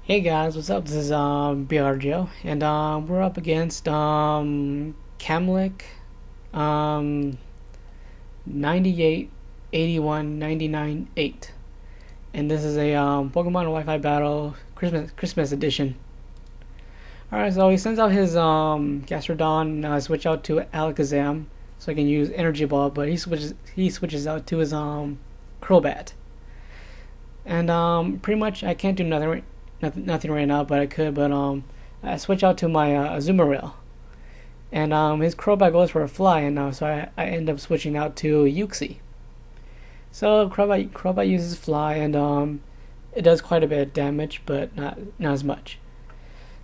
Hey guys, what's up? This is bayardojo, and we're up against Camelk 981998, and this is a Pokemon Wi-Fi battle Christmas edition. All right, so he sends out his Gastrodon. I switch out to Alakazam so I can use Energy Ball, but he switches out to his Crobat, and pretty much I can't do nothing right now, but I could. But I switch out to my Azumarill, and his Crobat goes for a fly, and so I end up switching out to Uxie. So Crobat uses fly, and it does quite a bit of damage, but not as much.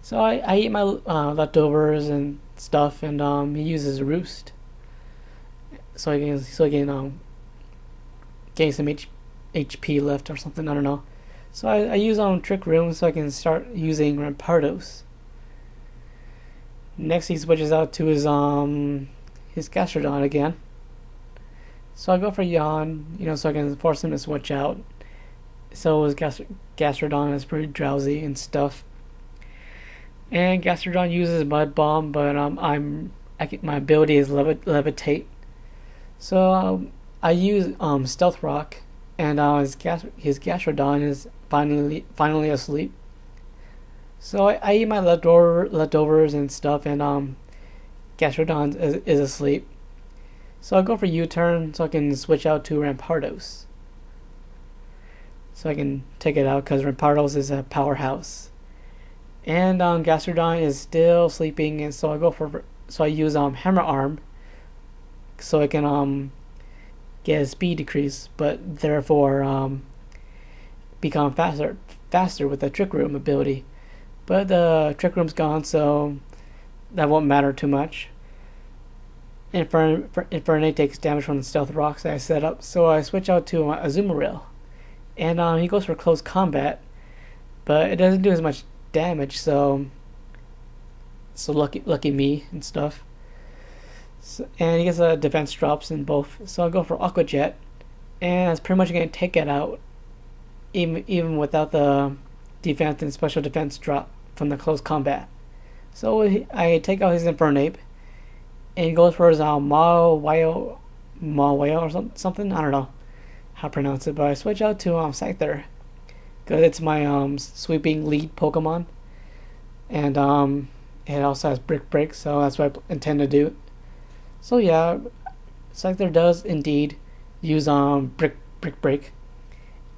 So I eat my leftovers and stuff, and he uses Roost, so I can gain some HP left or something. I don't know. So I use Trick Room so I can start using Rampardos. Next he switches out to his Gastrodon again. So I go for Yawn, so I can force him to switch out. So his Gastrodon is pretty drowsy and stuff. And Gastrodon uses Mud Bomb, but my ability is Levitate. So I use Stealth Rock, and his Gastrodon is finally asleep. So I eat my leftovers and stuff, and Gastrodon is asleep. So I go for U-turn so I can switch out to Rampardos, so I can take it out because Rampardos is a powerhouse. And Gastrodon is still sleeping, and so I use Hammer Arm so I can get a speed decrease, but therefore become faster with the Trick Room ability. But the Trick Room's gone, so that won't matter too much. Infernape takes damage from the Stealth Rocks that I set up, so I switch out to Azumarill, and he goes for close combat, but it doesn't do as much damage, so lucky me and stuff. So, and he gets defense drops in both, so I'll go for Aqua Jet, and it's pretty much going to take it out, even without the defense and special defense drop from the close combat. So I take out his Infernape, and he goes for his Mawile or something. I don't know how to pronounce it, but I switch out to Scyther because it's my sweeping lead Pokemon, and it also has Brick Break, so that's what I intend to do. So yeah, Scyther does indeed use Brick Break,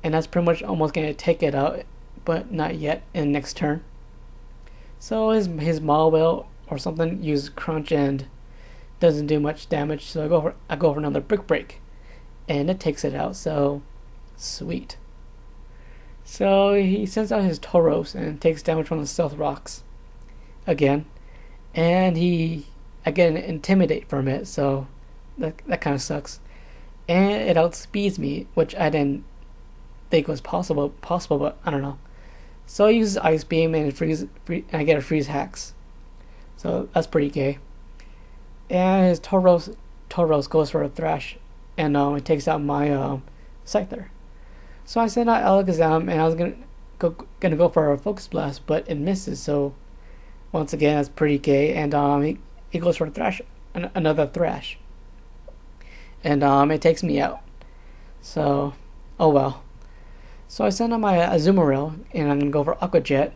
and that's pretty much almost going to take it out, but not yet in next turn. So his Mawile or something uses Crunch and doesn't do much damage, so I go for another Brick Break, and it takes it out. So sweet. So he sends out his Tauros and takes damage from the Stealth Rocks again, and I get an Intimidate from it, so that kind of sucks. And it outspeeds me, which I didn't think was possible, but I don't know. So I use Ice Beam and I get a Freeze Hacks, so that's pretty gay. And his Tauros goes for a Thrash, and it takes out my Scyther. So I send out Alakazam, and I was gonna go for a Focus Blast, but it misses. So once again, that's pretty gay. And he goes for a Thrash, another Thrash, and it takes me out. So oh well. So I send out my Azumarill, and I'm gonna go for Aqua Jet,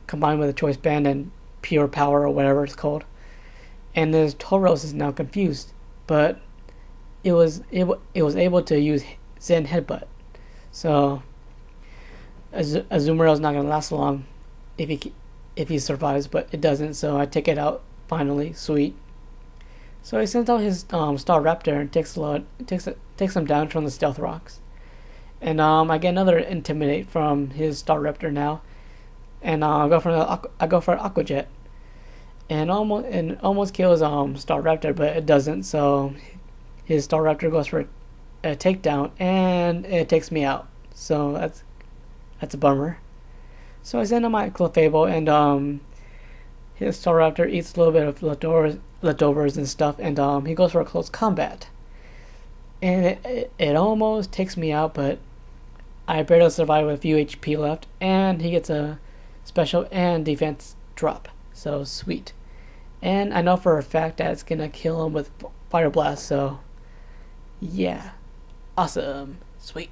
combined with a Choice Band and Pure Power or whatever it's called. And this Tauros is now confused, but it was able to use Zen Headbutt. So Azumarill is not gonna last long if he survives, but it doesn't. So I take it out finally. Sweet. So he sends out his Staraptor and takes some damage from the Stealth Rocks. And I get another Intimidate from his Staraptor now, and I go for Aqua Jet, and almost kills Star Raptor, but it doesn't. So his Star Raptor goes for a takedown, and it takes me out. So that's a bummer. So I send him my Clefable, and his Star Raptor eats a little bit of leftovers and stuff, and he goes for a close combat, and it almost takes me out, but I barely survive with a few HP left, and he gets a special and defense drop. So sweet. And I know for a fact that it's gonna kill him with Fire Blast, so yeah. Awesome. Sweet.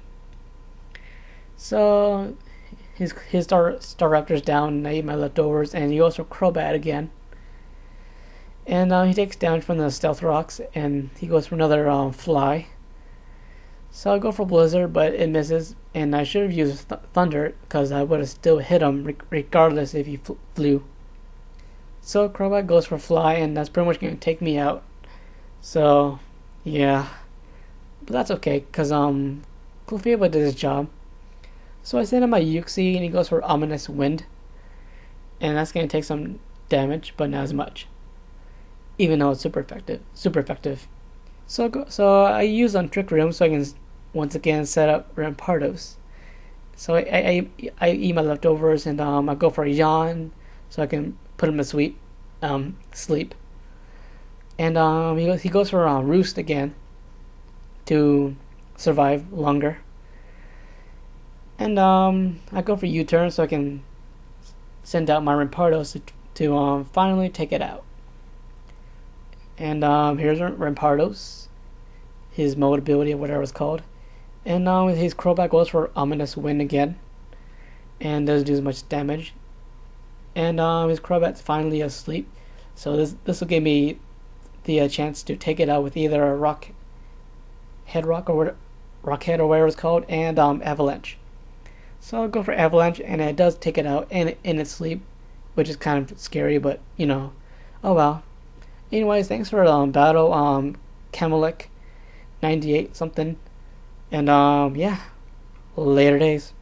So his Star Raptor's down, and I eat my leftovers, and he goes for Crobat again. And he takes damage from the Stealth Rocks, and he goes for another Fly. So I go for Blizzard, but it misses, and I should have used Thunder, because I would have still hit him regardless if he flew. So Crobat goes for Fly, and that's pretty much going to take me out. So, yeah. But that's okay, because Clefable did his job. So I send him my Uxie, and he goes for Ominous Wind. And that's going to take some damage, but not as much. Even though it's super effective. So I use on Trick Room so I can once again set up Rampardos. So I eat my leftovers, and I go for a Yawn so I can put him to sleep. And he goes for Roost again to survive longer. And I go for U-turn so I can send out my Rampardos to finally take it out. And here's Rampardos, his mode ability or whatever it's called. And his Crobat goes for Ominous Wind again, and doesn't do as much damage. And his Crobat's finally asleep, so this will give me the chance to take it out with either a Rockhead or whatever it's called, and Avalanche. So I'll go for Avalanche, and it does take it out in its sleep, which is kind of scary, but you know, oh well. Anyways, thanks for battle, Camelk98 something, and yeah, later days.